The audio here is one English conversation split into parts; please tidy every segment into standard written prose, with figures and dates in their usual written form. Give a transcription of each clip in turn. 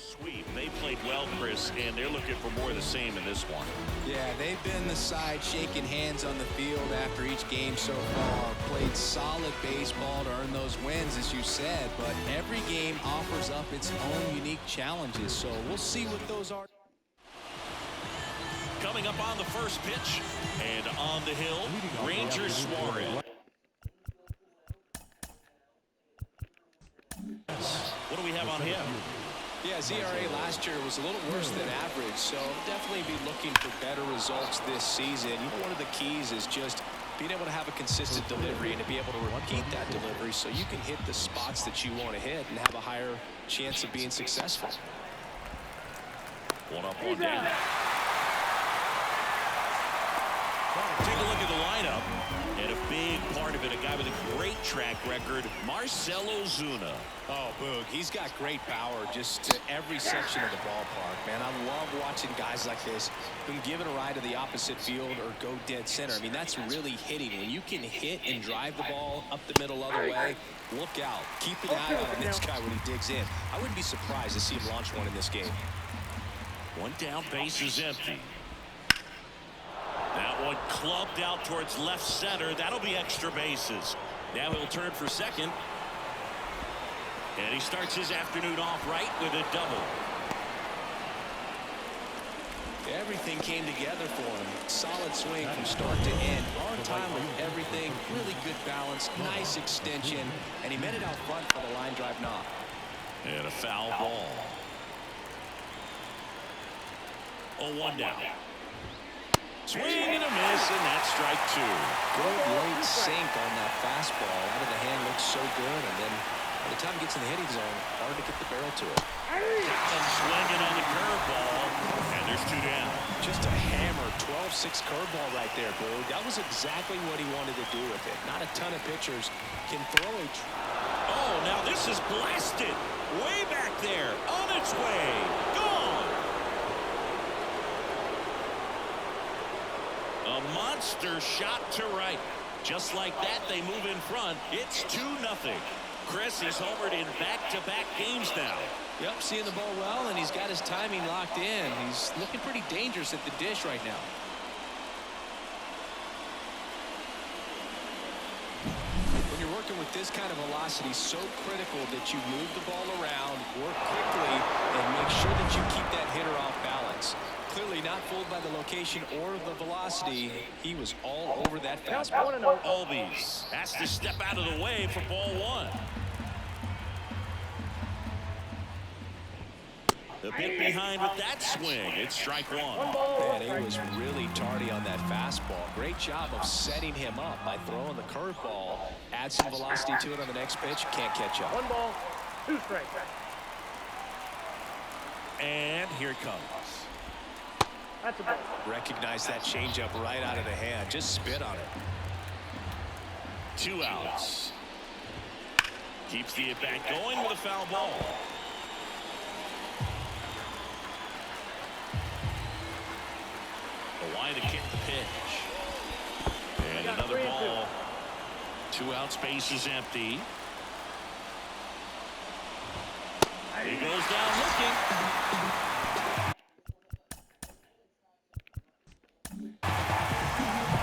sweep. They played well, Chris, and they're looking for more of the same in this one. Yeah, they've been the side shaking hands on the field after each game so far. Played solid baseball to earn those wins, as you said, but every game offers up its own unique challenges, so we'll see what those are. Coming up on the first pitch, and on the hill, Ranger Suarez. What do we have on him? Yeah, his ERA last year was a little worse than average, so definitely be looking for better results this season. You know, one of the keys is just being able to have a consistent delivery and to be able to repeat that delivery so you can hit the spots that you want to hit and have a higher chance of being successful. One up, one down. Take a look at the lineup, and a big part of it, a guy with a great track record, Marcell Ozuna. Oh, Boog, he's got great power just to every section of the ballpark, man. I love watching guys like this who can give it a ride to the opposite field or go dead center. I mean, that's really hitting. When you can hit and drive the ball up the middle other way, look out. Keep an eye on this guy when he digs in. I wouldn't be surprised to see him launch one in this game. One down, base is empty. That one clubbed out towards left center. That'll be extra bases. Now he'll turn for second. And he starts his afternoon off right with a double. Everything came together for him. Solid swing from start to end. On time with everything. Really good balance. Nice extension. And he met it out front for the line drive knock. And a foul ball. Oh, one down. Swing and a miss, and that's strike two. Good late sink on that fastball. Out of the hand looks so good, and then by the time it gets in the hitting zone, hard to get the barrel to it. And swinging on the curveball, and there's two down. Just a hammer, 12-6 curveball right there, Boo. That was exactly what he wanted to do with it. Not a ton of pitchers can throw a... Oh, now this is blasted. Way back there, on its way, gone. A monster shot to right. Just like that, they move in front. It's 2-0. Chris, he's homered in back-to-back games now. Yep, seeing the ball well, and he's got his timing locked in. He's looking pretty dangerous at the dish right now. When you're working with this kind of velocity, so critical that you move the ball around, work quickly, and make sure that you keep that hitter off balance. Clearly not fooled by the location or the velocity. He was all over that fastball. Albies has to step out of the way for ball one. A bit behind with that swing. It's strike one. Man, he was really tardy on that fastball. Great job of setting him up by throwing the curveball. Add some velocity to it on the next pitch. Can't catch up. 1 ball, 2 strikes. And here it comes. That's a ball. Recognize that changeup right out of the hand. Just spit on it. 2 outs. Keeps the at-bat going with a foul ball. Why to kick the pitch. And another ball. 2 outs, base is empty. He goes down looking.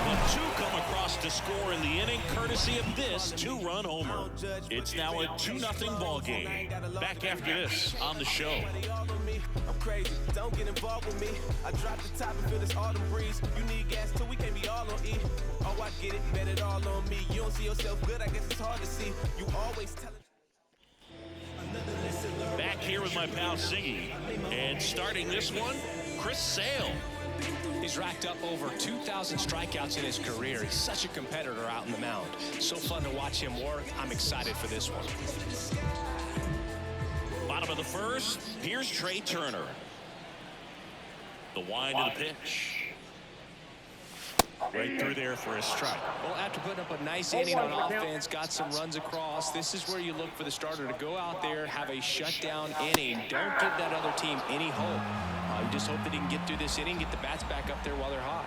The 2 come across to score in the inning, courtesy of this 2-run homer. It's now a 2-0 ball game. Back after this on the show. I'm crazy, don't get involved with me. I drop the top and feel this autumn breeze. You need gas till we can't be all on E. Oh, I get it, bet it all on me. You don't see yourself good, I guess it's hard to see. You always tell it. Back here with my pal Siggy, and starting this one, Chris Sale. He's racked up over 2,000 strikeouts in his career. He's such a competitor out in the mound. So fun to watch him work. I'm excited for this one. Bottom of the first, here's Trey Turner. The wind of the pitch. Right through there for a strike. Well, after putting up a nice inning on offense, got some runs across, this is where you look for the starter to go out there, have a shutdown inning. Don't give that other team any hope. You just hope that he can get through this inning, get the bats back up there while they're hot.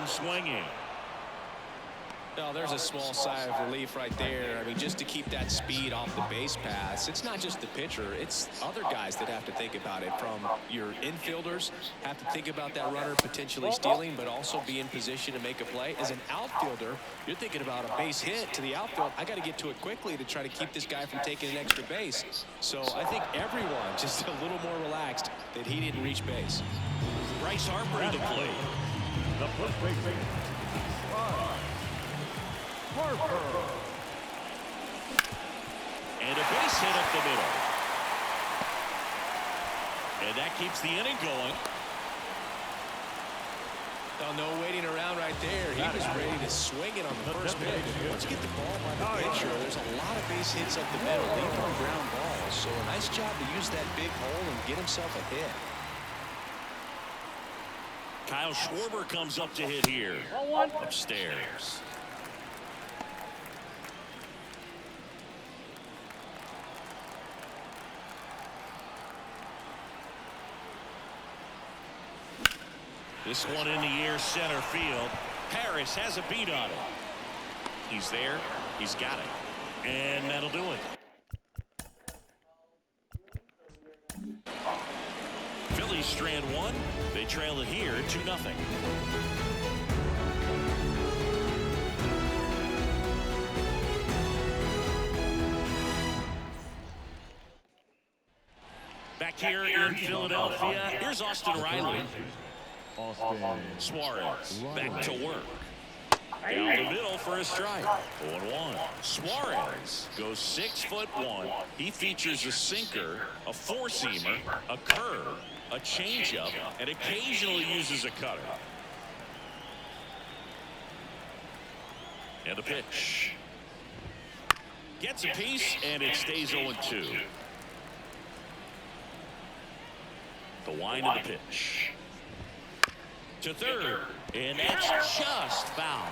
him swinging. Oh, there's a small sigh of relief right there. I mean, just to keep that speed off the base paths. It's not just the pitcher. It's other guys that have to think about it. From your infielders have to think about that runner potentially stealing, but also be in position to make a play. As an outfielder, you're thinking about a base hit to the outfield. I got to get to it quickly to try to keep this guy from taking an extra base. So I think everyone just a little more relaxed that he didn't reach base. Bryce Harper to the plate. The first baseman, Harper. And a base hit up the middle. And that keeps the inning going. Oh, no waiting around right there. He was ready to swing it on the first pitch. Once you get the ball by the pitcher, there's a lot of base hits up the middle, leaving on ground balls. So a nice job to use that big hole and get himself a hit. Kyle Schwarber comes up to hit here. Upstairs. This one in the air, center field. Harris has a beat on it. He's there. He's got it. And that'll do it. Phillies strand one. They trail it here 2-0. Back here in Philadelphia, here's Austin Riley. Suarez back to work. Down the middle for a strike. 0-1. Suarez goes 6'1". He features a sinker, a four-seamer, a curve, a changeup, and occasionally uses a cutter. And the pitch. Gets a piece, and it stays 0-2. The wind of the pitch. To third, and that's just foul.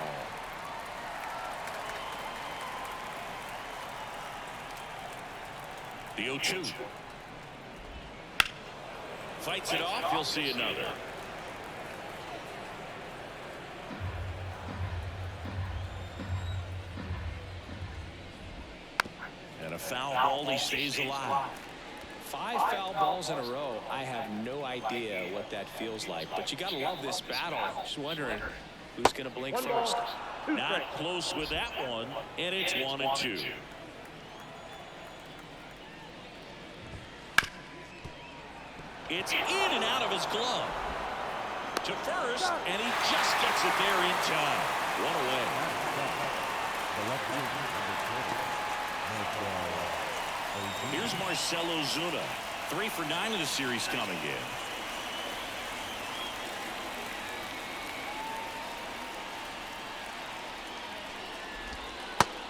The 0-2. Fights it off. You'll see another. And a foul ball. He stays alive. 5 foul balls in a row. I have no idea what that feels like, but you got to love this battle. Just wondering who's going to blink first. Not close with that one, and it's 1-2. It's in and out of his glove. To first, and he just gets it there in time. One away. Here's Marcell Ozuna. 3 for 9 in the series coming in.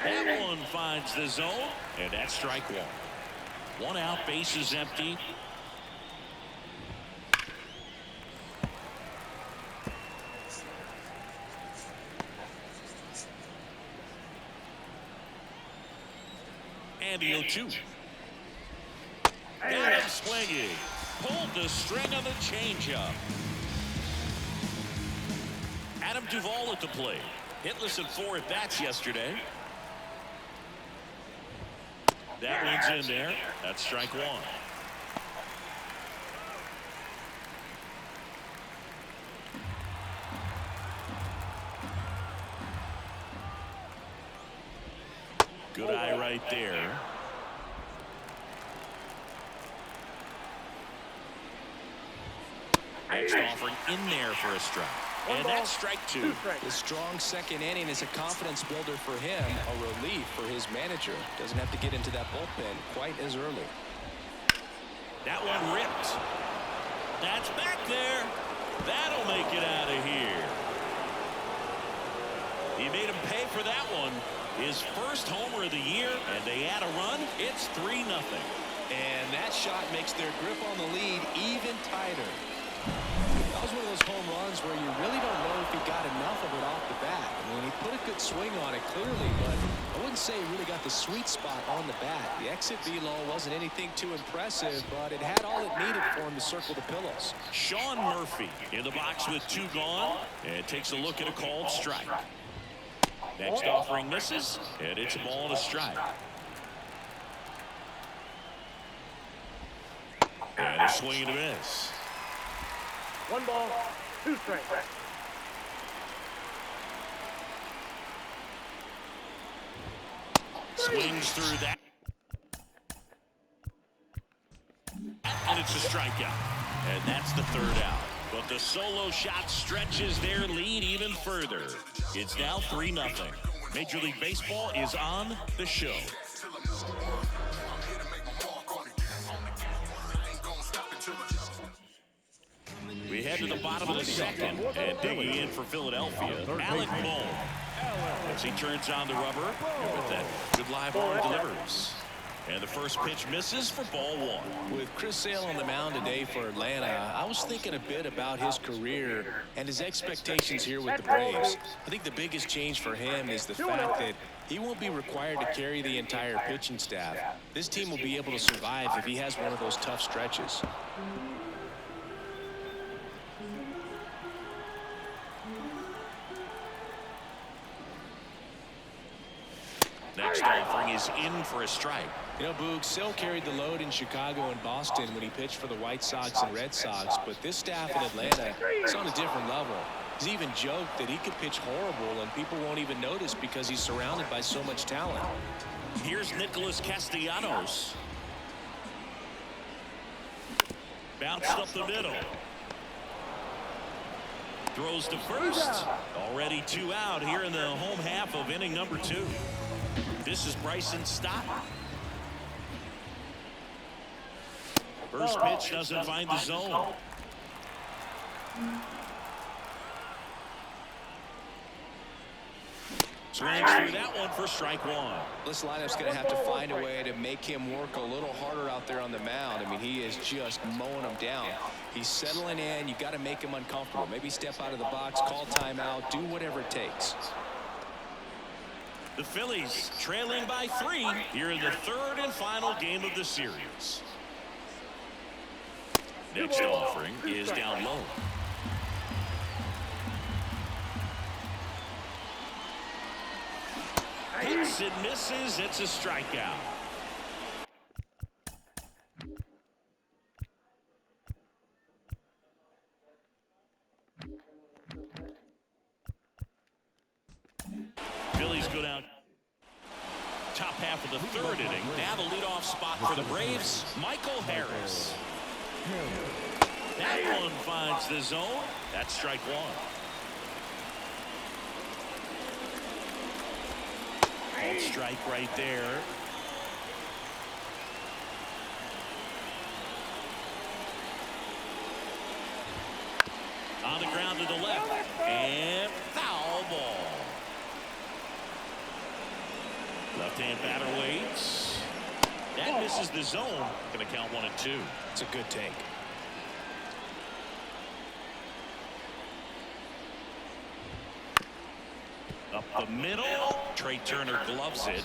That one finds the zone, and that's strike one. One out, bases empty. And the 0-2. Got him swinging. Pulled the string on the changeup. Adam Duvall at the plate. Hitless in 4 at-bats yesterday. That one's in there. That's strike one. Good eye right there. Next offering in there for a strike. And that's strike 2. The strong second inning is a confidence builder for him, a relief for his manager. Doesn't have to get into that bullpen quite as early. That one ripped. That's back there. That'll make it out of here. He made him pay for that one. His first homer of the year, and they add a run. It's 3-0. And that shot makes their grip on the lead even tighter. That was one of those home runs where you really don't know if he got enough of it off the bat. I mean, he put a good swing on it clearly, but I wouldn't wouldn't say he really got the sweet spot on the bat. The exit velo wasn't anything too impressive, but it had all it needed for him to circle the pillows. Sean Murphy in the box with 2 gone and takes a look at a called strike. Next offering misses, and it's a ball and a strike. And a swing and a miss. 1 ball, 2 strikes. Swings through that. And it's a strikeout. And that's the 3rd out. But the solo shot stretches their lead even further. It's now 3-0. Major League Baseball is on the show. We head to the bottom of the 2nd, and digging in for Philadelphia, Alec Bohm. As he turns on the rubber, and with that good live arm delivers. And the first pitch misses for ball 1. With Chris Sale on the mound today for Atlanta, I was thinking a bit about his career and his expectations here with the Braves. I think the biggest change for him is the fact that he won't be required to carry the entire pitching staff. This team will be able to survive if he has one of those tough stretches. Next offering is in for a strike. You know, Boog, Sale carried the load in Chicago and Boston when he pitched for the White Sox and Red Sox, but this staff in Atlanta is on a different level. He's even joked that he could pitch horrible and people won't even notice because he's surrounded by so much talent. Here's Nicholas Castellanos. Bounced up the middle. Throws to first. Already 2 out here in the home half of inning number 2. This is Bryson Stott. First pitch doesn't find the zone. Swings through that one for strike 1. This lineup's going to have to find a way to make him work a little harder out there on the mound. I mean, he is just mowing them down. He's settling in. You got to make him uncomfortable. Maybe step out of the box, call timeout, do whatever it takes. The Phillies trailing by 3 here in the 3rd and final game of the series. Next offering is down low. Hits and misses. It's a strikeout. Phillies go down top half of the 3rd inning. Now the leadoff spot for the Braves, Michael Harris. That one finds the zone. That's strike 1. Called strike right there. On the ground to the left. And foul ball. Left-hand batter waits. That misses the zone. Going to count 1 and 2. It's a good take. Up the middle. Trey Turner gloves it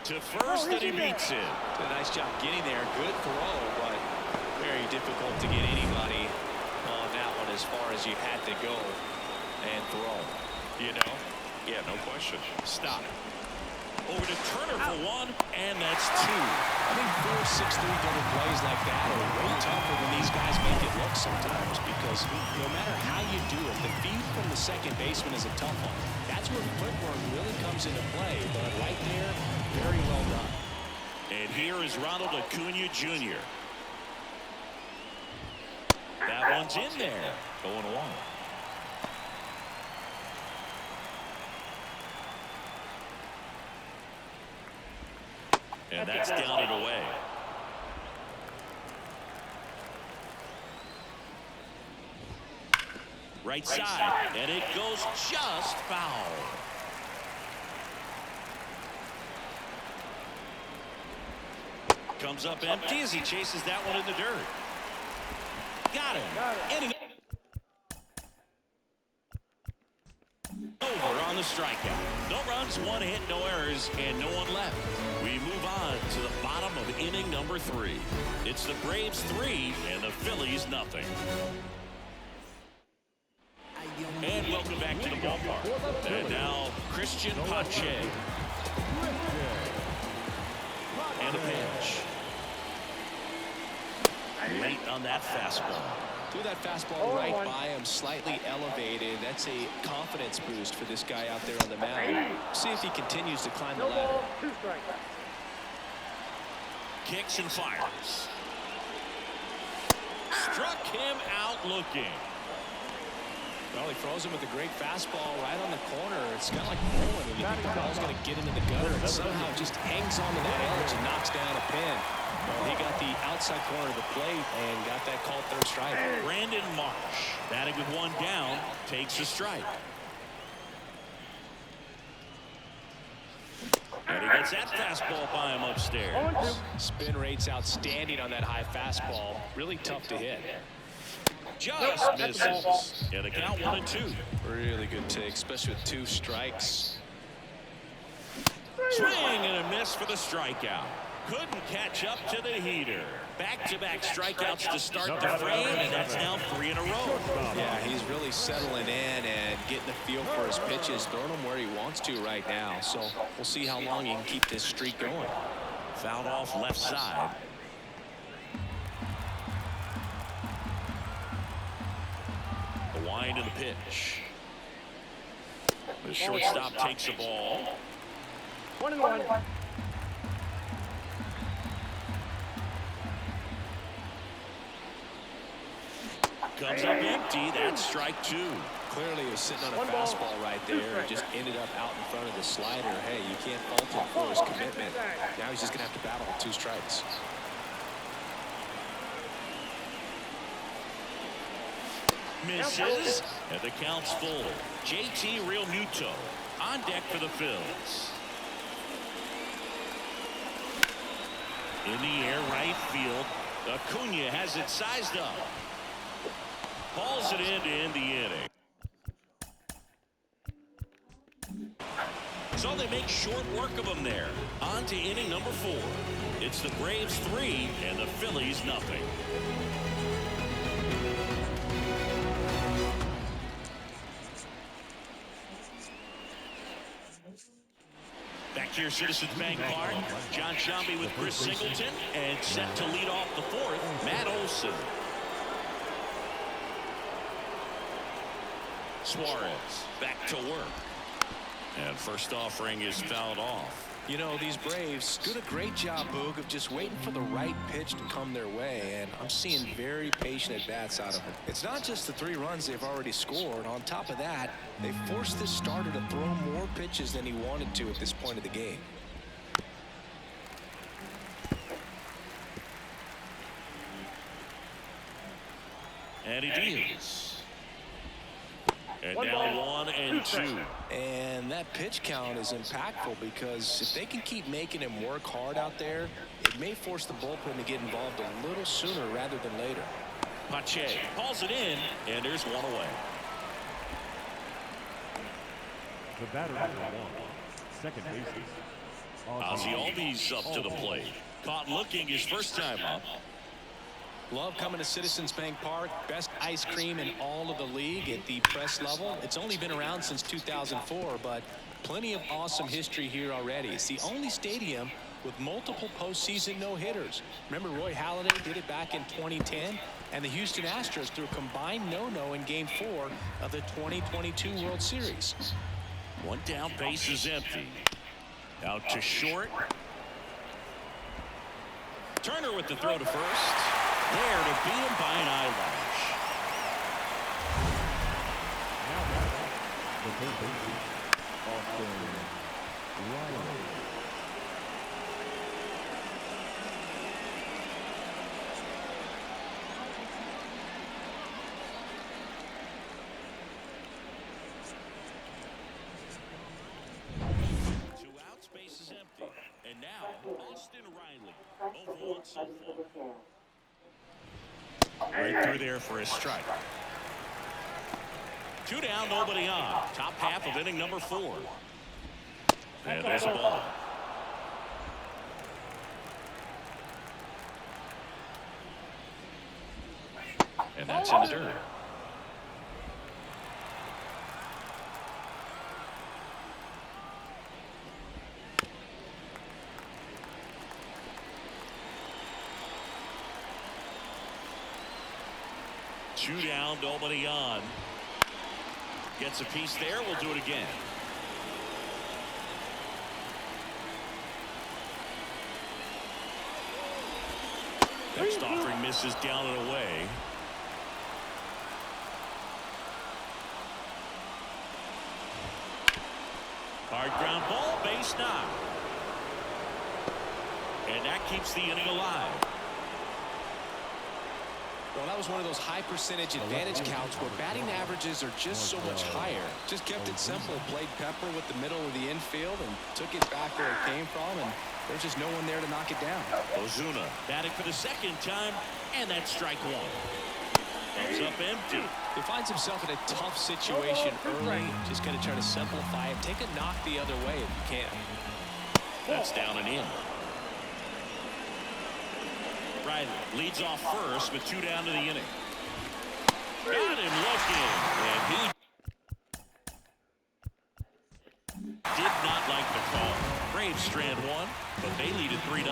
to first, and he beats it. Did a nice job getting there. Good throw, but very difficult to get anybody on that one as far as you had to go and throw. You know? Yeah, no question. Stop. Over to Turner for 1, and that's 2. I think 4, 6, 3 double plays like that are way tougher than these guys make it look sometimes, because no matter how you do it, the feed from the second baseman is a tough one. That's where footwork really comes into play, but right there, very well done. And here is Ronald Acuna Jr. That one's in there. 0-1. And that's down and away. Right side, and it goes just foul. Comes up empty as he chases that one in the dirt. Got him. Inning over on the strikeout. No run. runs, 1 hit, no errors, and no one left. We move on to the bottom of inning number 3. It's the Braves 3 and the Phillies nothing. And welcome back to the ballpark. And now Christian Pache. And a pitch. Late on that fastball. Threw that fastball right by him, slightly elevated. That's a confidence boost for this guy out there on the mound. See if he continues to climb the ladder. 2 strikes. Kicks and fires. Struck him out looking. Well, he throws him with a great fastball right on the corner. It's kind of like bowling when you think the ball's going to get into the gutter. And somehow it just hangs onto that edge and knocks down a pin. Well, he got the outside corner of the plate and got that called third strike. Brandon Marsh, batting with 1 down, takes a strike. And he gets that fastball by him upstairs. Spin rate's outstanding on that high fastball. Really tough to hit. Just misses. And the count 1-2. Really good take, especially with 2 strikes. Swing and a miss for the strikeout. Couldn't catch up to the heater. Back-to-back strikeouts to start the frame, and that's now 3 in a row. Yeah, he's really settling in and getting a feel for his pitches, throwing them where he wants to right now. So we'll see how long he can keep this streak going. Fouled off left side. The wind of the pitch. The shortstop takes the ball. 1-1. Comes up empty. That's strike 2. Clearly he was sitting on a fastball right there and just ended up out in front of the slider. Hey, you can't fault him for his commitment. Now he's just going to have to battle with 2 strikes. Misses. And the count's full. JT Realmuto on deck for the Phils. In the air, right field. Acuna has it sized up. Hauls it in to end the inning. So they make short work of him there. On to inning number 4. It's the Braves 3 and the Phillies nothing. Back here, Citizens Bank Park. John Shambi with Chris Singleton, and set to lead off the 4th, Matt Olson. Suarez back to work. And first offering is fouled off. You know, these Braves do a great job, Boog, of just waiting for the right pitch to come their way, and I'm seeing very patient at-bats out of them. It's not just the 3 runs they've already scored. On top of that, they forced this starter to throw more pitches than he wanted to at this point of the game. And he deals. And now 1-2. And that pitch count is impactful because if they can keep making him work hard out there, it may force the bullpen to get involved a little sooner rather than later. Pache hauls it in, and there's 1 away. The batter number 1, second baseman, Ozzie Albies up to the plate. Caught looking his first time up. Love coming to Citizens Bank Park. Best ice cream in all of the league at the press level. It's only been around since 2004, but plenty of awesome history here already. It's the only stadium with multiple postseason no-hitters. Remember Roy Halladay did it back in 2010, and the Houston Astros threw a combined no-no in Game 4 of the 2022 World Series. 1 down, base is empty. Out to short. Turner with the throw to first. There to beat him by an eyelash. the third baseman, Austin Riley. 2 outs, base is empty. And now, Austin Riley. 0-1 so far. Right through there for a strike. 2 down, nobody on. Top half of inning number 4. And there's a ball. And that's in the dirt. Two down, nobody on. Gets a piece there. We'll do it again. Next offering misses down and away. Hard ground ball, base knock. And that keeps the inning alive. Well, that was one of those high percentage advantage counts where batting averages are just so much higher. Just kept it simple, played pepper with the middle of the infield and took it back where it came from, and there's just no one there to knock it down. Ozuna batting for the second time, and that's strike one. Comes up empty. He finds himself in a tough situation early. Just going to try to simplify it. Take a knock the other way if you can. That's down and in. Riley leads off first with two down to the inning. Got him looking, and he did not like the call. Braves strand one, but they lead at 3-0.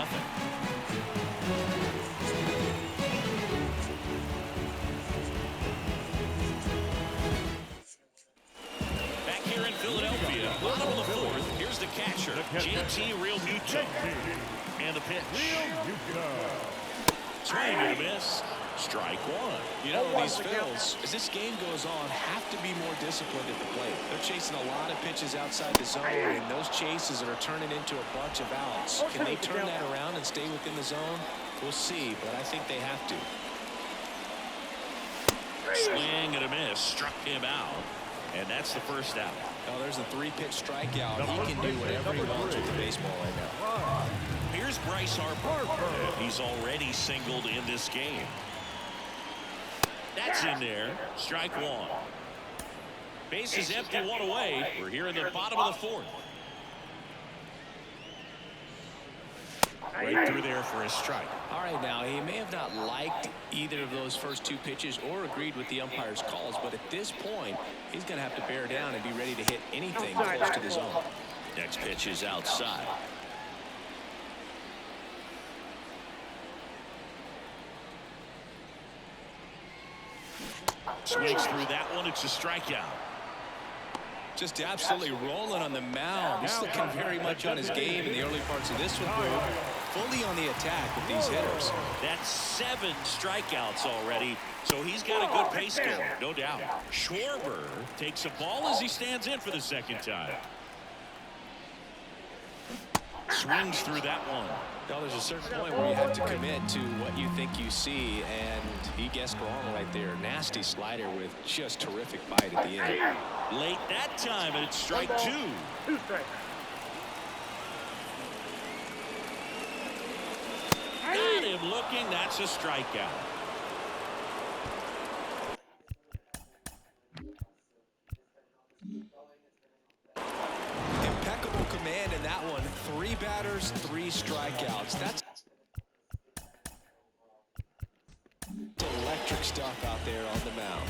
Back here in Philadelphia, bottom of the fourth. Here's the catcher, JT Realmuto, and the pitch. Swing and a miss. Strike one. You know, these Phils, as this game goes on, have to be more disciplined at the plate. They're chasing a lot of pitches outside the zone, and those chases are turning into a bunch of outs. Can they turn that around and stay within the zone? We'll see, but I think they have to. Swing and a miss. Struck him out. And that's the first out. Oh, there's a 3-pitch strikeout. He can do whatever he wants with the baseball right now. Here's Bryce Harper. He's already singled in this game. That's in there. Strike one. Base is empty, one away. We're here in the bottom of the fourth. Right through there for a strike. All right, now, he may have not liked either of those first two pitches or agreed with the umpire's calls, but at this point, he's going to have to bear down and be ready to hit anything close to the zone. Next pitch is outside. Swings through that one. It's a strikeout. Just absolutely rolling on the mound. He's looking very much on his game in the early parts of this one, fully on the attack with these hitters. That's 7 strikeouts already, so he's got a good pace going, no doubt. Schwarber takes a ball as he stands in for the second time. Swings through that one. Now, there's a certain point where you have to commit to what you think you see, and he guessed wrong right there. Nasty slider with just terrific bite at the end. Late that time, and it's strike 2. 2 strikes. Got him looking. That's a strikeout. Impeccable command in that one. 3 batters, 3 strikeouts. That's electric stuff out there on the mound.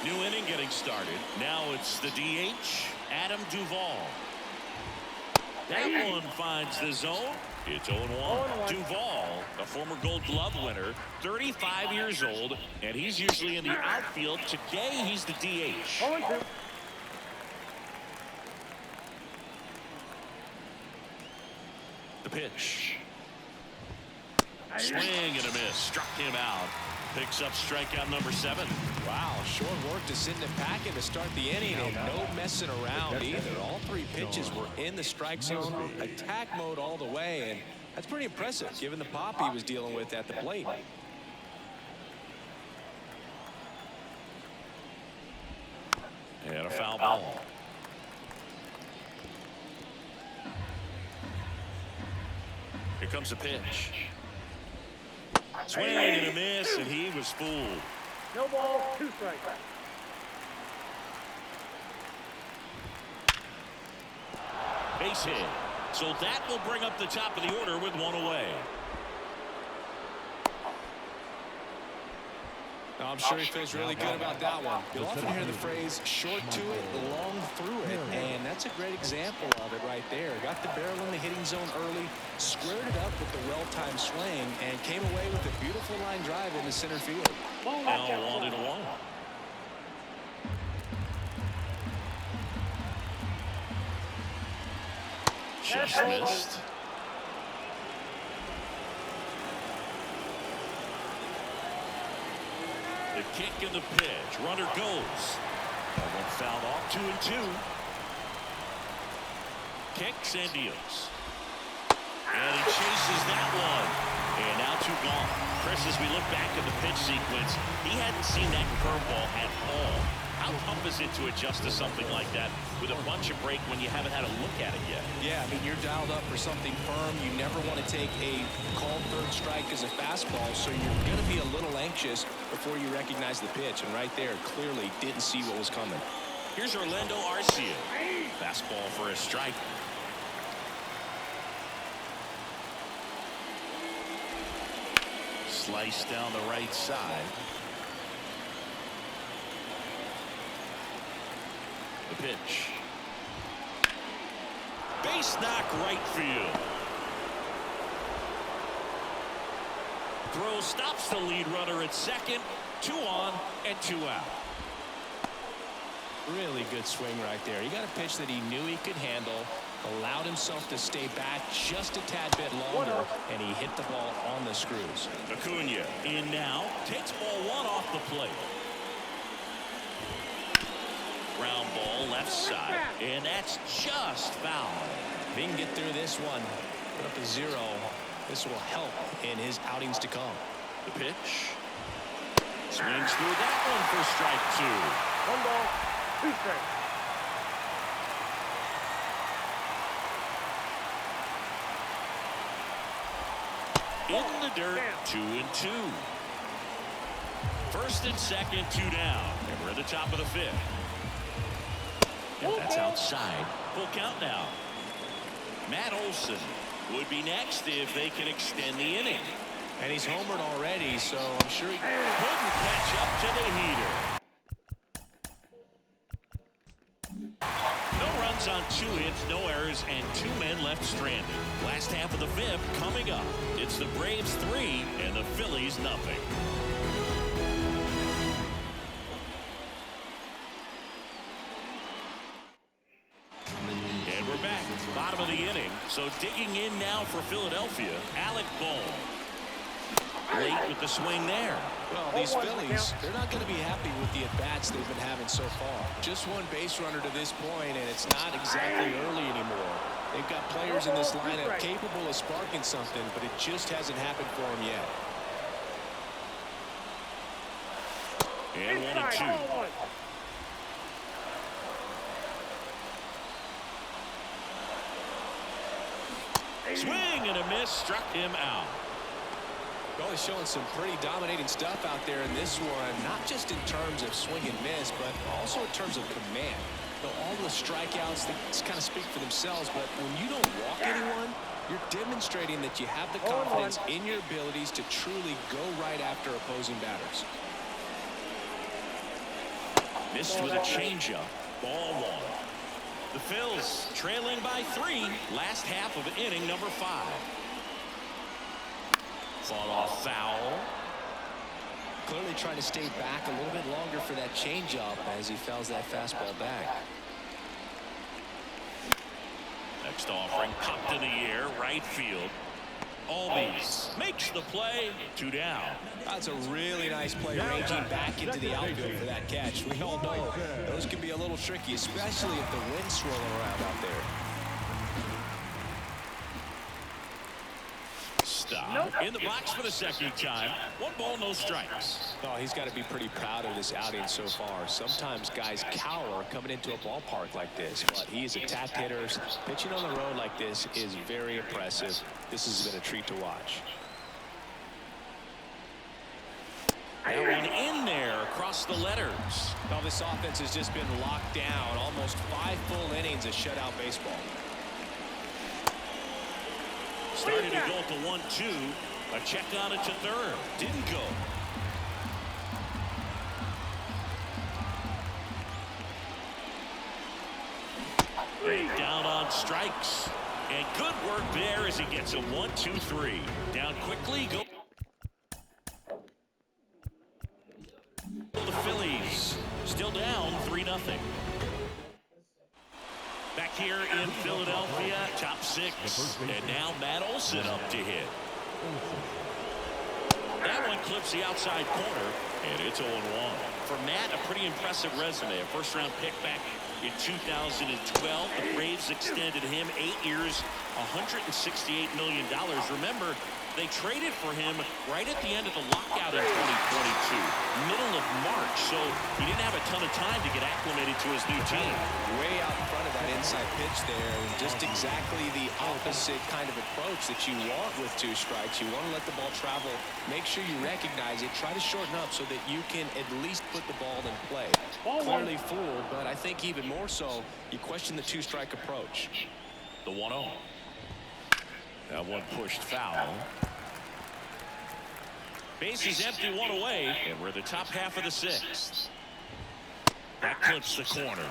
New inning getting started. Now it's the DH, Adam Duvall. That one finds the zone. It's 0-1. Duvall, a former Gold Glove winner, 35 years old, and he's usually in the outfield. Today, he's the DH. 0-2. The pitch. Swing and a miss. Struck him out. Picks up strikeout number 7. Wow, short work to send it packing to start the inning, and no messing around either. All 3 pitches were in the strike zone, attack mode all the way, and that's pretty impressive given the pop he was dealing with at the plate. And a foul ball. Here comes the pitch. Swing and a miss, and he was fooled. No ball, 2 strikes. Base hit. So that will bring up the top of the order with 1 away. I'm sure he feels really good about that one. You'll often hear the phrase, short to it, long through it, and that's a great example of it right there. Got the barrel in the hitting zone early, squared it up with the well-timed swing, and came away with a beautiful line drive into center field. Now 1-1. Just missed. The kick and the pitch. Runner goes. That one fouled off. 2-2. Kicks and deals. And he chases that one. And now 2 gone. Chris, as we look back at the pitch sequence, he hadn't seen that curveball at all. How tough is it to adjust to something like that with a bunch of break when you haven't had a look at it yet? Yeah, I mean, you're dialed up for something firm. You never want to take a called third strike as a fastball, so you're going to be a little anxious before you recognize the pitch. And right there, clearly didn't see what was coming. Here's Orlando Arcia. Fastball for a strike. Slice down the right side. The pitch. Base knock right field. Throw stops the lead runner at second. 2 on and 2 out. Really good swing right there. He got a pitch that he knew he could handle, allowed himself to stay back just a tad bit longer, and he hit the ball on the screws. Acuna in now. Takes ball 1 off the plate. Ground ball left side, and that's just foul. If he can get through this one, put up a 0, this will help in his outings to come. The pitch. Swings through that one for strike 2. 1 ball, 2 strikes. In the dirt, 2-2. First and second, 2 down. And we're at the top of the 5th. And that's outside. Full count now. Matt Olson would be next if they can extend the inning. And he's homered already, so I'm sure he couldn't catch up to the heater. No runs on 2 hits, no errors, and 2 men left stranded. Last half of the 5th coming up. It's the Braves 3 and the Phillies nothing. And we're back. Bottom of the inning. So digging in now for Philadelphia, Alec Bohm. Late with the swing there. Well, these Phillies, they're not going to be happy with the at-bats they've been having so far. Just 1 base runner to this point, and it's not exactly early anymore. They've got players in this lineup capable of sparking something, but it just hasn't happened for them yet. And 1-2. Swing and a miss, struck him out. Well, he's showing some pretty dominating stuff out there in this one, not just in terms of swing and miss, but also in terms of command. So all the strikeouts, they kind of speak for themselves, but when you don't walk anyone, you're demonstrating that you have the confidence in your abilities to truly go right after opposing batters. Missed with a changeup. Ball 1. The Phils trailing by 3. Last half of inning number 5. Fought off foul. Clearly trying to stay back a little bit longer for that changeup as he fouls that fastball back. Next offering popped in the air, right field. Albies makes the play. 2 down. That's a really nice play, ranging back into the outfield for that catch. We all know those can be a little tricky, especially if the wind's swirling around out there. Stop. In the box for the second time. 1 ball, no strikes. Oh, he's got to be pretty proud of this outing so far. Sometimes guys cower coming into a ballpark like this, but he is attacked hitters. Pitching on the road like this is very impressive. This has been a treat to watch. That one in there across the letters. Well, this offense has just been locked down. Almost 5 full innings of shutout baseball. Started to go at the 1-2. A check on it to third. Didn't go. And down on strikes. And good work there as he gets a 1-2-3. Down quickly. Go. The Phillies still down 3-0. Back here in Philadelphia, top 6. And now Matt Olson up to hit. That one clips the outside corner, and it's 0-1. For Matt, a pretty impressive resume. A first-round pick back in 2012. The Braves extended him 8 years, $168 million. Remember, they traded for him right at the end of the lockout in 2022, middle of March, so he didn't have a ton of time to get acclimated to his new team. Way out in front of that inside pitch there, and just exactly the opposite kind of approach that you want with 2 strikes. You want to let the ball travel, make sure you recognize it, try to shorten up so that you can at least put the ball in play. Clearly fooled, but I think even more so, you question the 2-strike approach. The 1-0. That one pushed foul. Base is empty, 1 away, and we're the top half of the 6th. That clips the corner.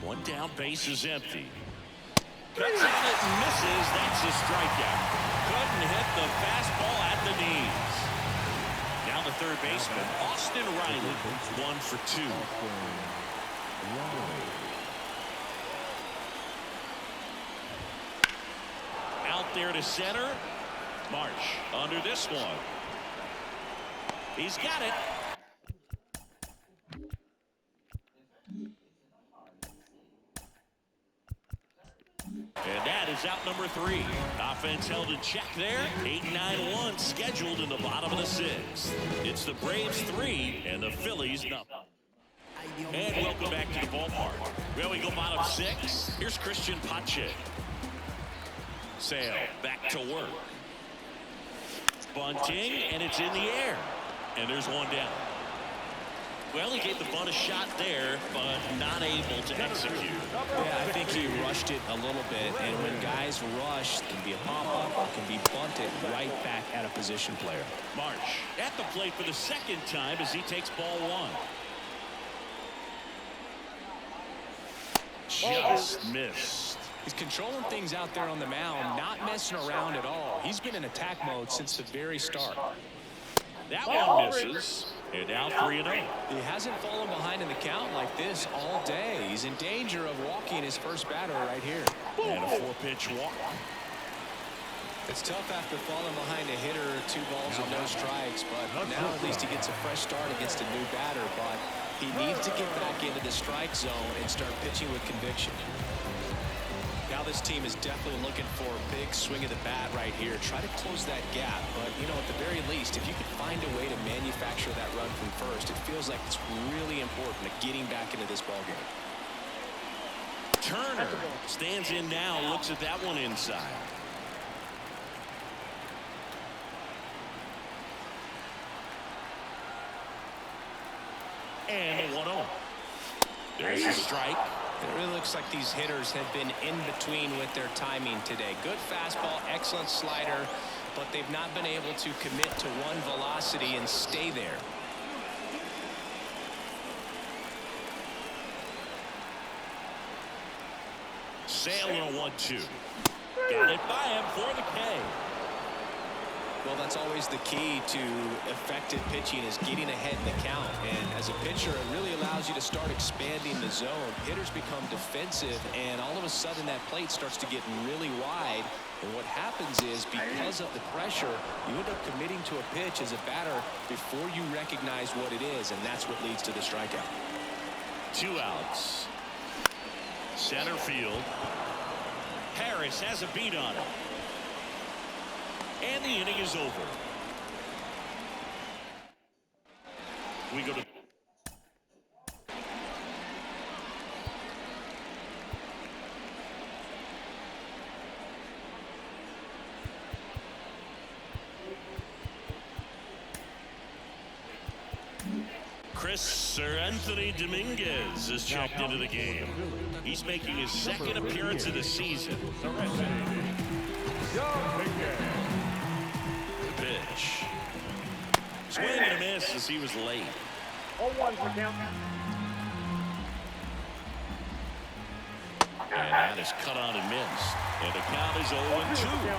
One down, base is empty. Cuts on it and misses. That's a strikeout. Couldn't hit the fastball at the knees. Now the third baseman, Austin Riley, 1 for 2. Out there to center. Marsh under this one. He's got it. And that is out number 3. Offense held in check there. 8-9-1 scheduled in the bottom of the 6th. It's the Braves 3 and the Phillies nothing. And welcome back to the ballpark. Well, we go bottom 6. Here's Christian Pache. Sale back to work. Bunting, and it's in the air. And there's one down. Well, he gave the bunt a shot there, but not able to execute. Yeah, I think he rushed it a little bit, and when guys rush, it can be a pop-up or can be bunted right back at a position player. Marsh at the plate for the 2nd time as he takes ball 1. Just missed. He's controlling things out there on the mound, not messing around at all. He's been in attack mode since the very start. That one misses. And now 3-0. He hasn't fallen behind in the count like this all day. He's in danger of walking his first batter right here. And a 4-pitch walk. It's tough after falling behind a hitter, 2 balls and no strikes, but now at least he gets a fresh start against a new batter. But he needs to get back into the strike zone and start pitching with conviction. Now this team is definitely looking for a big swing of the bat right here. Try to close that gap. But, you know, at the very least, if you could find a way to manufacture that run from first, it feels like it's really important to getting back into this ballgame. Turner stands in now, looks at that one inside. And a 1-0. There's a strike. It really looks like these hitters have been in between with their timing today. Good fastball, excellent slider, but they've not been able to commit to one velocity and stay there. Sale in a 1-2. Got it by him for the K. Well, that's always the key to effective pitching, is getting ahead in the count. And as a pitcher, it really allows you to start expanding the zone. Hitters become defensive, and all of a sudden that plate starts to get really wide. And what happens is, because of the pressure, you end up committing to a pitch as a batter before you recognize what it is, and that's what leads to the strikeout. 2 outs. Center field. Harris has a beat on it. And the inning is over. We go to Sir Anthony Dominguez is checked into the game. He's making his second appearance of the season. The pitch. Swing and a miss as he was late. 0-1 for count. And that is cut on and missed. And the count is 0-2.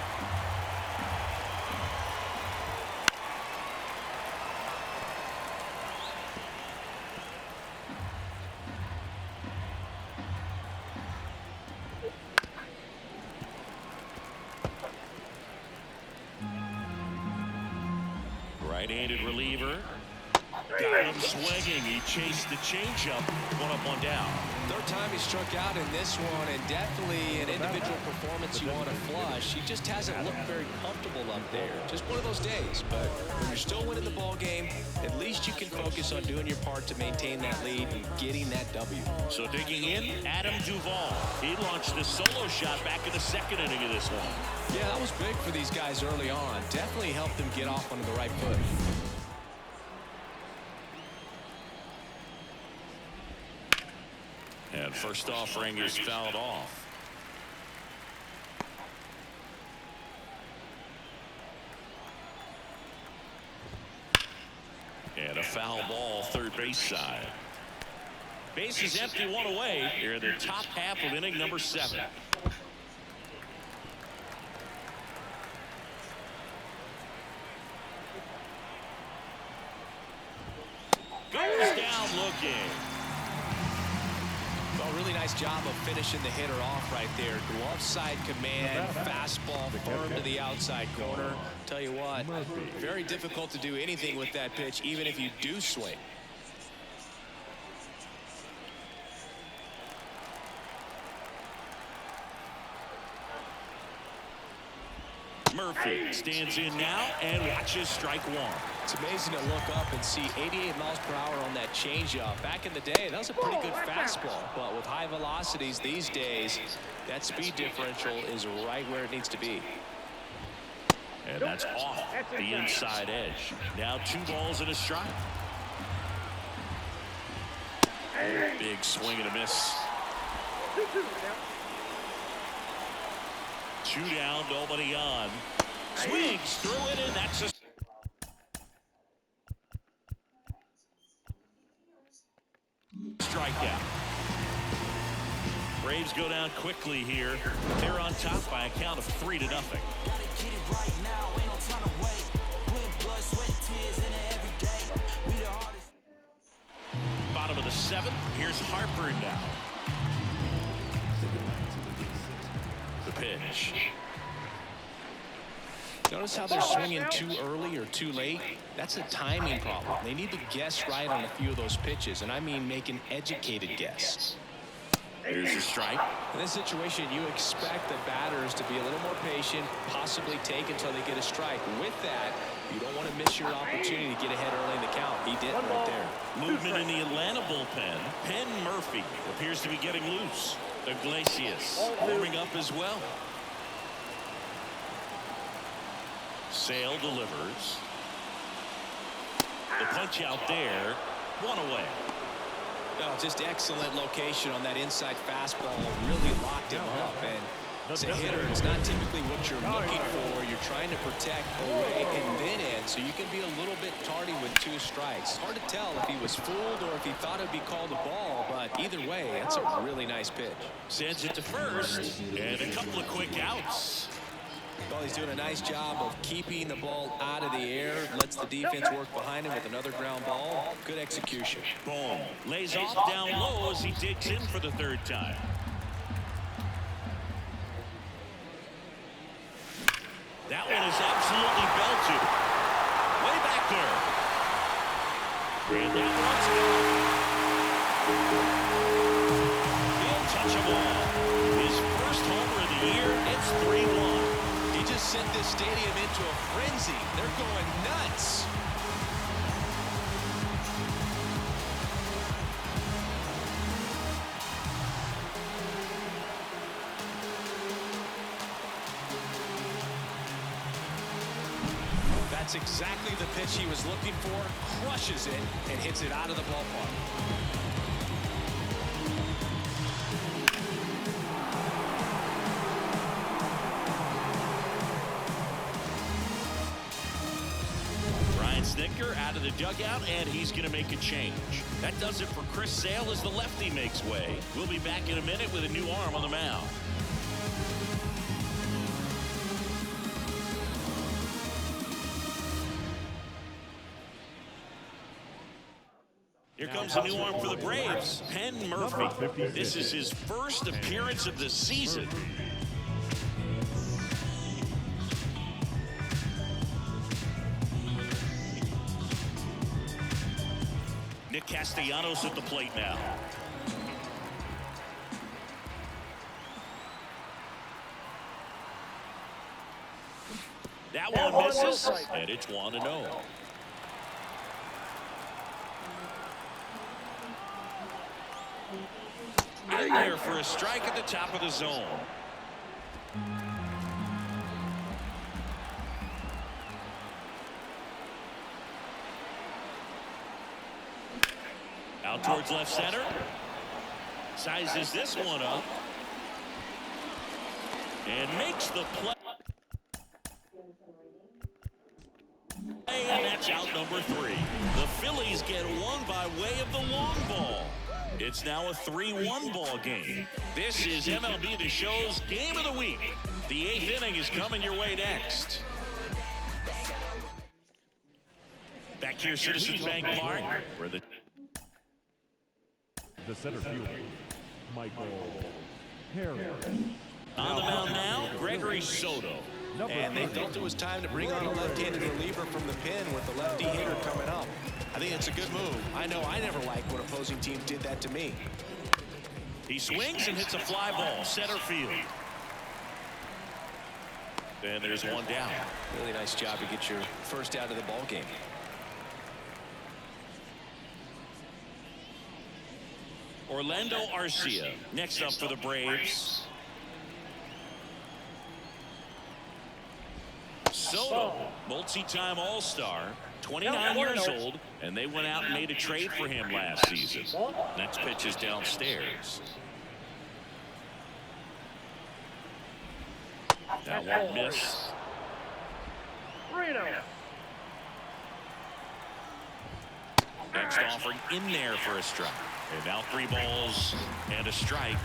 Right-handed reliever. Got him swinging. He chased the changeup. 1 up, 1 down. Third time he struck out in this one, and definitely an individual performance you want to flush. He just hasn't looked very comfortable up there. Just one of those days. But when you're still winning the ball game, at least you can focus on doing your part to maintain that lead and getting that W. So digging in, Adam Duvall. He launched the solo shot back in the second inning of this one. Yeah, that was big for these guys early on. Definitely helped them get off onto the right foot. And first offering is fouled off. And a foul ball, third base side. Base is empty, 1 away. Here in the top half of inning number 7. Goes down looking. Well, really nice job of finishing the hitter off right there. Glove side command, fastball firm to the outside corner. Tell you what, very difficult to do anything with that pitch, even if you do swing. Murphy stands in now and watches strike 1. It's amazing to look up and see 88 miles per hour on that changeup. Back in the day, that was a pretty good fastball. But with high velocities these days, that speed differential is right where it needs to be. And that's off the inside edge. Now 2 balls and a strike. Big swing and a miss. 2 down, nobody on. Swings through it, and that's a strikeout. Braves go down quickly here. They're on top by a count of 3-0. Bottom of the 7th. Here's Harper now. The pitch. Notice how they're swinging too early or too late? That's a timing problem. They need to guess right on a few of those pitches, and I mean make an educated guess. Here's a strike. In this situation, you expect the batters to be a little more patient, possibly take until they get a strike. With that, you don't want to miss your opportunity to get ahead early in the count. He did right there. Movement in the Atlanta bullpen. Penn Murphy appears to be getting loose. Iglesias warming up as well. Sale delivers. The punch out there. 1 away. No, just excellent location on that inside fastball. Really locked him up. And as a hitter, it's not typically what you're looking for. You're trying to protect away and then in, so you can be a little bit tardy with 2 strikes. Hard to tell if he was fooled or if he thought it'd be called a ball, but either way, it's a really nice pitch. Sends it to first, and a couple of quick outs. Well, he's doing a nice job of keeping the ball out of the air, lets the defense work behind him with another ground ball. Good execution. Boom. Lays off down low as he digs in for the 3rd time. That one is absolutely belted. Way back there. And that one's gone. He'll touch a ball. His first homer of the year. It's 3-1. He just sent this stadium into a frenzy. They're going nuts. That's exactly the pitch he was looking for. Crushes it and hits it out of the ballpark. Snicker out of the dugout, and he's going to make a change. That does it for Chris Sale as the lefty makes way. We'll be back in a minute with a new arm on the mound. Here comes a new arm for the Braves, Penn Murphy. This is his first appearance of the season. Nick Castellanos at the plate now. That one misses, and it's 1-0. In there for a strike at the top of the zone. Out towards left center. Sizes this one up. And makes the play. And that's out number 3. The Phillies get one by way of the long ball. It's now a 3-1 ball game. This is MLB The Show's Game of the Week. The 8th inning is coming your way next. Back here, Citizens Bank Park, where the center fielder, Michael Harris. On the mound now, Gregory Soto. And they felt it was time to bring on a left-handed reliever from the pen with the lefty hitter coming up. I think it's a good move. I know I never liked when opposing teams did that to me. He swings and hits a fly ball, center field. And there's one down. Really nice job to get your first out of the ball game. Orlando Arcia next up for the Braves. Soto, multi-time All-Star, 29 years old, and they went out and made a trade for him last season. Next pitch is downstairs. That one missed. Next offering in there for a strike. And now 3 balls and a strike.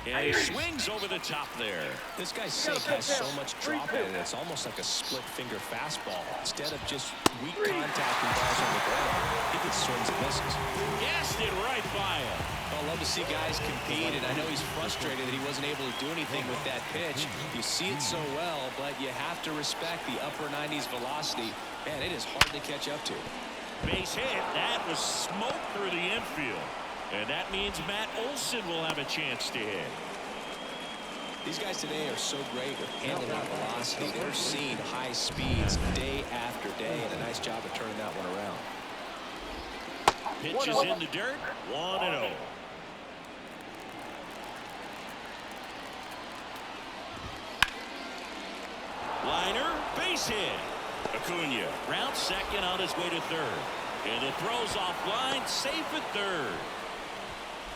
And he swings over the top there. This guy's sink has so much drop in it. It's almost like a split finger fastball. Instead of just weak contact and balls on the ground, he gets swings and misses. Gassed it right by him. I love to see guys compete, and I know he's frustrated that he wasn't able to do anything with that pitch. You see it so well, but you have to respect the upper 90s velocity. Man, it is hard to catch up to. Base hit. That was smoke through the infield. And that means Matt Olson will have a chance to hit. These guys today are so great with handling that velocity. They're seeing high speeds day after day, and a nice job of turning that one around. Pitch is in the dirt. 1-0. Liner, base hit. Acuna rounds second on his way to third. And the throw's offline, safe at third.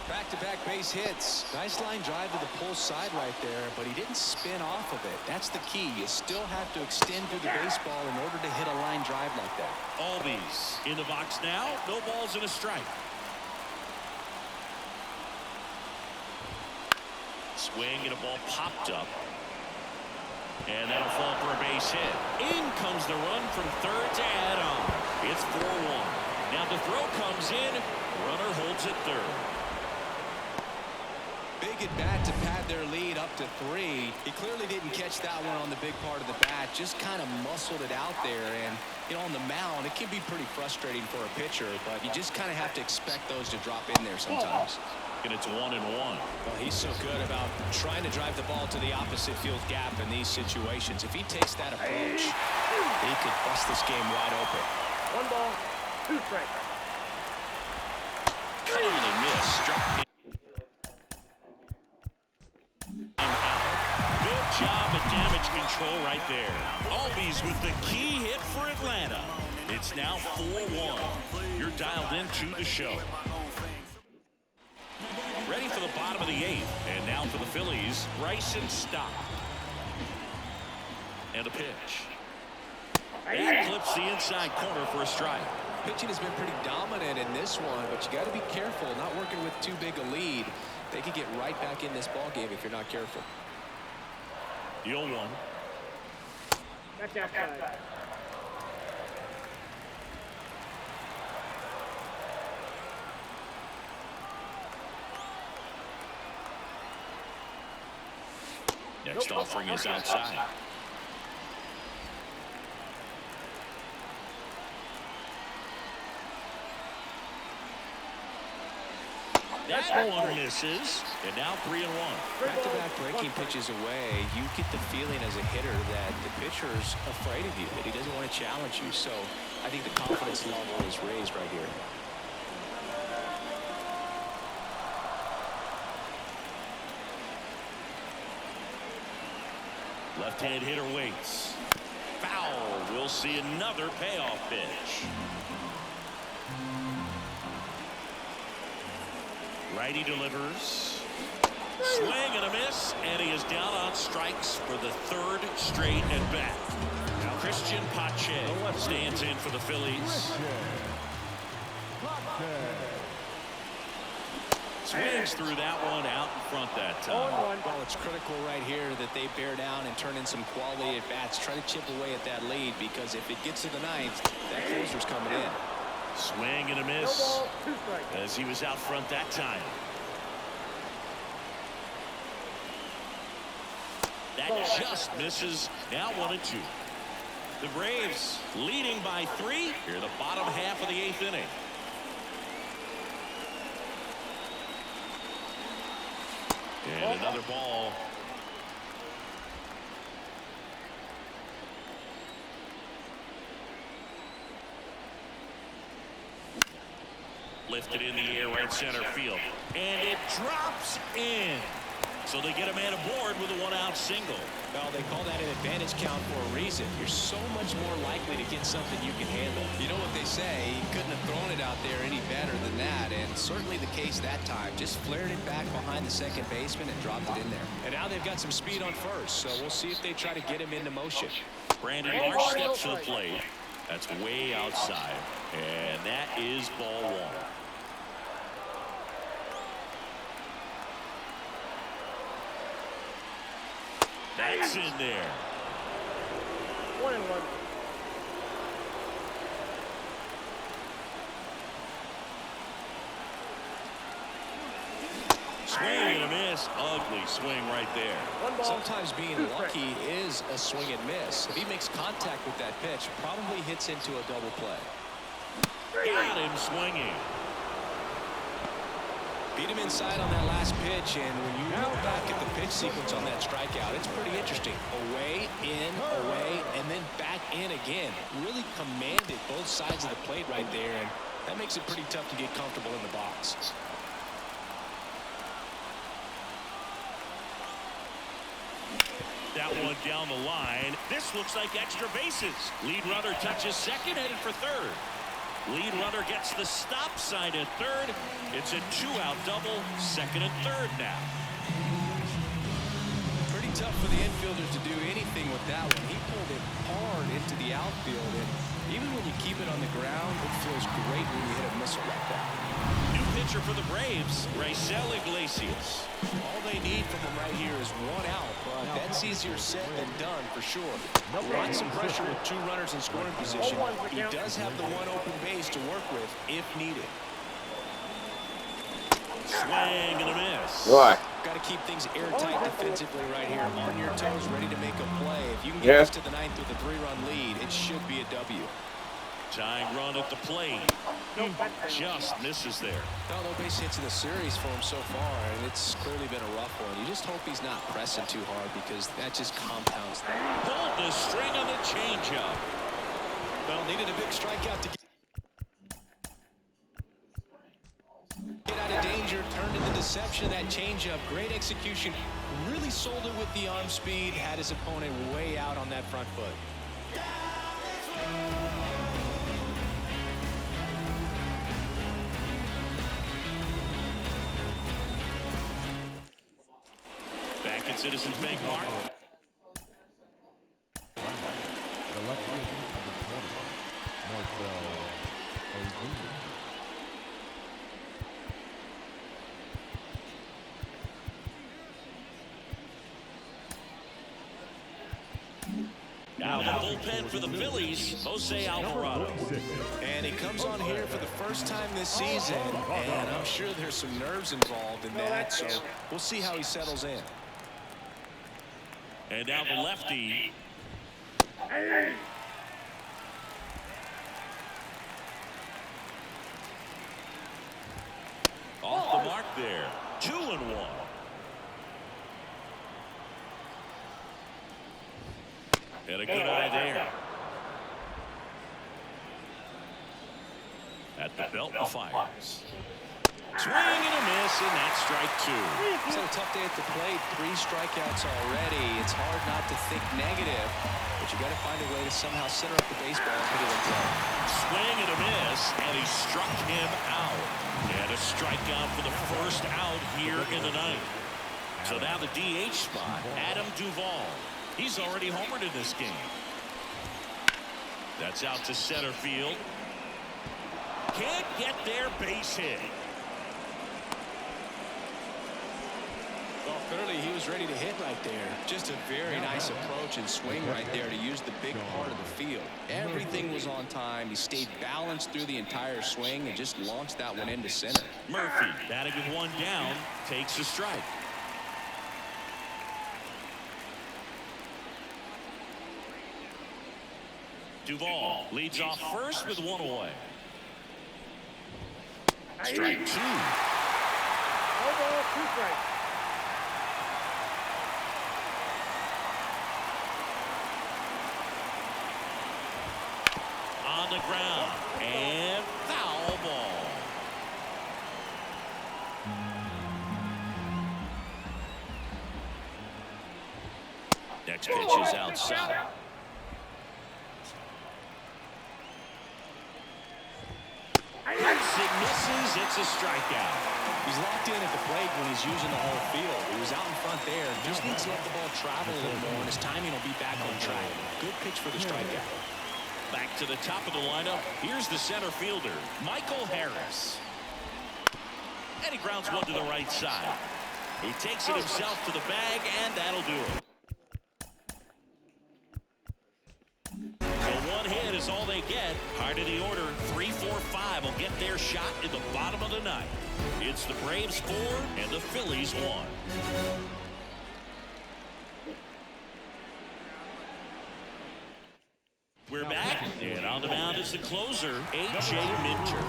Back-to-back base hits. Nice line drive to the pull side right there, but he didn't spin off of it. That's the key. You still have to extend through the baseball in order to hit a line drive like that. Albies in the box now. No balls and a strike. Swing and a ball popped up. And that'll fall for a base hit. In comes the run from third to add on. It's 4-1. Now the throw comes in. Runner holds at third. Big at bat to pad their lead up to 3. He clearly didn't catch that one on the big part of the bat. Just kind of muscled it out there. And, you know, on the mound, it can be pretty frustrating for a pitcher. But you just kind of have to expect those to drop in there sometimes. And it's 1-1. Well, he's so good about trying to drive the ball to the opposite field gap in these situations. If he takes that approach, he could bust this game wide open. 1 ball, 2 strikes. Clearly missed. Struck him out. Good job at damage control. control right there. Albies with the key hit for Atlanta. It's now 4-1. You're dialed into the show. Ready for the bottom of the 8th. And now for the Phillies, Bryson Stott. And a pitch. That clips the inside corner for a strike. Pitching has been pretty dominant in this one, but you got to be careful. Not working with too big a lead. They could get right back in this ball game if you're not careful. The 0-1. That's outside. Next offering is outside. That one misses, and now 3-1. Back-to-back breaking pitches away, you get the feeling as a hitter that the pitcher's afraid of you, that he doesn't want to challenge you. So I think the confidence level is raised right here. Left-hand hitter waits. Foul. We'll see another payoff pitch. Righty delivers. Swing and a miss, and he is down on strikes for the 3rd straight at bat. Now Christian Pache stands in for the Phillies. Swings through that one out in front that time. Well, it's critical right here that they bear down and turn in some quality at bats. Try to chip away at that lead, because if it gets to the 9th, that closer's coming in. Swing and a miss as he was out front that time. That just misses. Now 1-2. The Braves leading by 3 here in the bottom half of the 8th inning. And another ball. Lifted in the air right center field. And it drops in. So they get a man aboard with a 1-out single. Well, they call that an advantage count for a reason. You're so much more likely to get something you can handle. You know what they say, he couldn't have thrown it out there any better than that, and certainly the case that time. Just flared it back behind the second baseman and dropped it in there. And now they've got some speed on first, so we'll see if they try to get him into motion. Brandon Marsh steps to the plate. That's way outside, and that is ball 1. That's in there. 1-1. Swing and a miss. Ugly swing right there. Sometimes being lucky is a swing and miss. If he makes contact with that pitch, probably hits into a double play. Got him swinging. Beat him inside on that last pitch, and when you look back at the pitch sequence on that strikeout, it's pretty interesting. Away, in, away, and then back in again. Really commanded both sides of the plate right there, and that makes it pretty tough to get comfortable in the box. That one down the line. This looks like extra bases. Lead runner touches second, headed for third. Lead runner gets the stop sign at third. It's a 2-out double, second and third now. Pretty tough for the infielders to do anything with that one. He pulled it hard into the outfield, and even when you keep it on the ground, it feels great when you hit a missile like that. New pitcher for the Braves, Raisel Iglesias. All they need from him right here is 1 out, but that's easier said than done for sure. Lots of pressure with 2 runners in scoring position. He does have the 1 open base to work with if needed. Swing and a miss. Right. Got to keep things airtight defensively right here. On your toes, ready to make a play. If you can get this to the 9th with a 3-run lead, it should be a W. Tying run at the plate. Just misses there. No base hits in the series for him so far, and it's clearly been a rough one. You just hope he's not pressing too hard, because that just compounds that. Pulled the string on the changeup. Well, needed a big strikeout to get out of danger danger turned into deception. That changeup, great execution, really sold it with the arm speed, had his opponent way out on that front foot. Back at Citizens Bank Park. The left field, number 20, Marcel Ozuna. Now the bullpen for the Phillies, Jose Alvarado. And he comes on here for the first time this season, and I'm sure there's some nerves involved in that, so we'll see how he settles in. And now the lefty. Off the mark there. 2-1. And a good eye there. At the belt and fires. Swing and a miss, and that's strike 2. It's a tough day at the plate. 3 strikeouts already. It's hard not to think negative, but you got to find a way to somehow center up the baseball and put it in play. Swing and a miss, and he struck him out. And a strikeout for the first out here in the ninth. So now the DH spot, Adam Duvall. He's already homered in this game. That's out to center field. Can't get there, base hit. Well, clearly he was ready to hit right there. Just a very nice approach and swing right there to use the big part of the field. Everything was on time. He stayed balanced through the entire swing and just launched that one into center. Murphy, batting with 1 down, takes a strike. Duvall leads off first with 1 away. Strike 2. No ball, 2 strikes. On the ground and foul ball. Next pitch is outside. It misses. It's a strikeout. He's locked in at the plate when he's using the whole field. He was out in front there. Just needs to let the ball travel a little more, and his timing will be back on track. Good pitch for the strikeout. Back to the top of the lineup. Here's the center fielder, Michael Harris. And he grounds one to the right side. He takes it himself to the bag, and that'll do it. So 1 hit is all they get. Heart of the order, 3, 4, 5 will get their shot in the bottom of the ninth. It's the Braves 4 and the Phillies 1. We're back, and on the mound is the closer, A.J. Minter.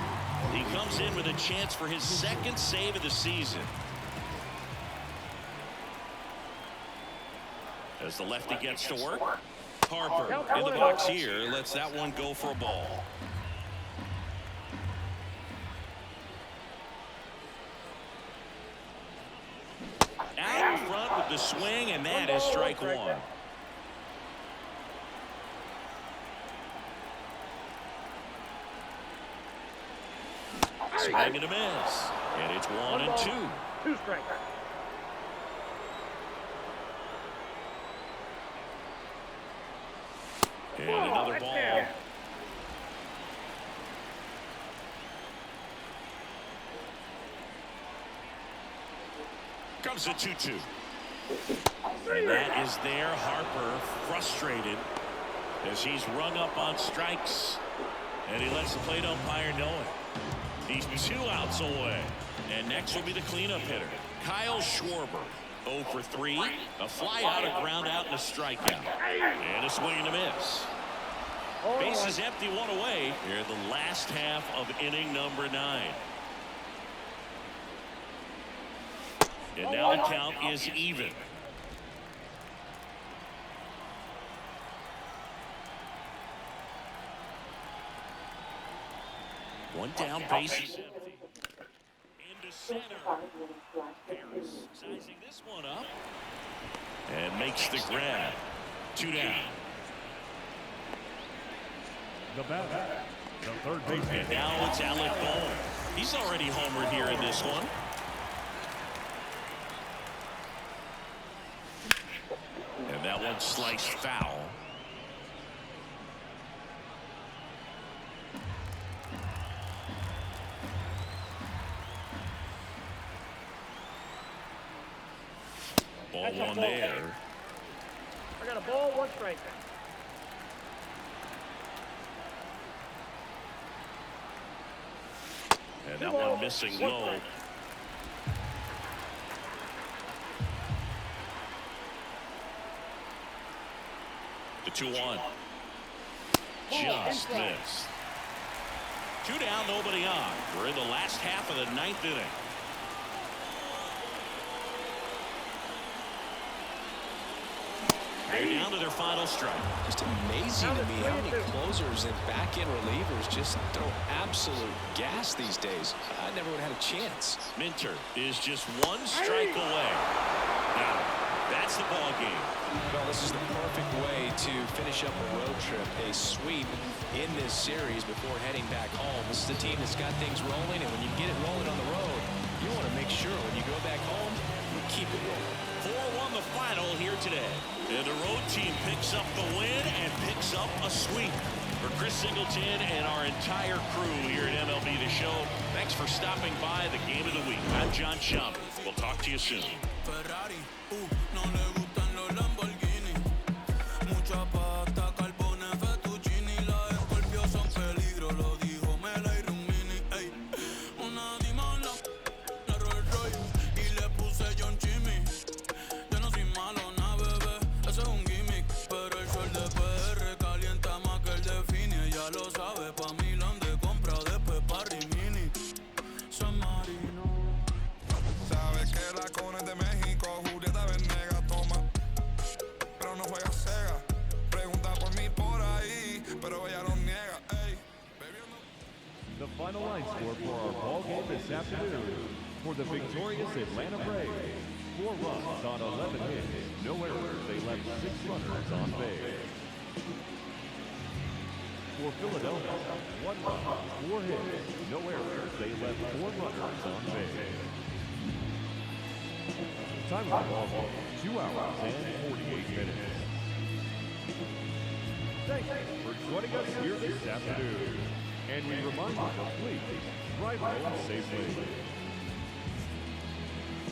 He comes in with a chance for his 2nd save of the season. As the lefty gets to work, Harper in the box here lets that one go for a ball. Out in front with the swing, and that is strike 1. Swing and a miss. And it's 1 and 2. 2 strikes. And another ball. Comes a 2-2. And that is there. Harper frustrated as he's rung up on strikes. And he lets the plate umpire know it. He's 2 outs away. And next will be the cleanup hitter, Kyle Schwarber. 0 for 3. A fly out, a ground out, and a strikeout. And a swing and a miss. Base is empty, 1 away. Here in the last half of inning number 9. And now the count is even. One down, base is empty. Into center. Harris sizing this one up. And makes the grab. 2 down. The batter, the third baseman. And now it's Alec Bohm. He's already homered here in this one. And that one sliced foul. Ball That's a one ball. there. I got a ball, 1 strike. And that one missing low. The 2-1. Just missed. 2 down, nobody on. We're in the last half of the 9th inning. They're down to their final strike. Just amazing to me how many closers and back-end relievers just throw absolute gas these days. I never would have had a chance. Minter is just 1 strike away. Now, that's the ball game. Well, this is the perfect way to finish up a road trip, a sweep in this series before heading back home. This is a team that's got things rolling, and when you get it rolling on the road, you want to make sure when you go back home, you keep it rolling. 4-1 the final here today. And the road team picks up the win and picks up a sweep. For Chris Singleton and our entire crew here at MLB The Show, thanks for stopping by the Game of the Week. I'm John Schaub. We'll talk to you soon. Ferrari, no le gustan los Lamborghini. Mucha pasta, carbones, fettuccini. Las Scorpio son peligro, lo dijo Mela y Rumini. Ey, una dimala, la Rolls Royce, y le puse John Chimmy. Yo no soy malo, na bebé, ese es un gimmick. Pero el sol de PR calienta más que el de Fini. Ella lo sabe, pa' Milán de compra, después pa' Rimini. San Marino. Sabes que la cona es de México, Julieta Venegas toma, pero no juega Sega. Pregunta por mí por ahí, pero ella lo niega. Ey, The final line score for our ball game this afternoon. For the victorious Atlanta Braves, 4 runs on 11 hits, no errors. They left 6 runners on base. For Philadelphia, 1 run, 4 hits, no errors. They left 4 runners on base. Time of the ball game, 2 hours and 48 minutes. Thank you for joining us here this afternoon. And we remind you to please drive home safely.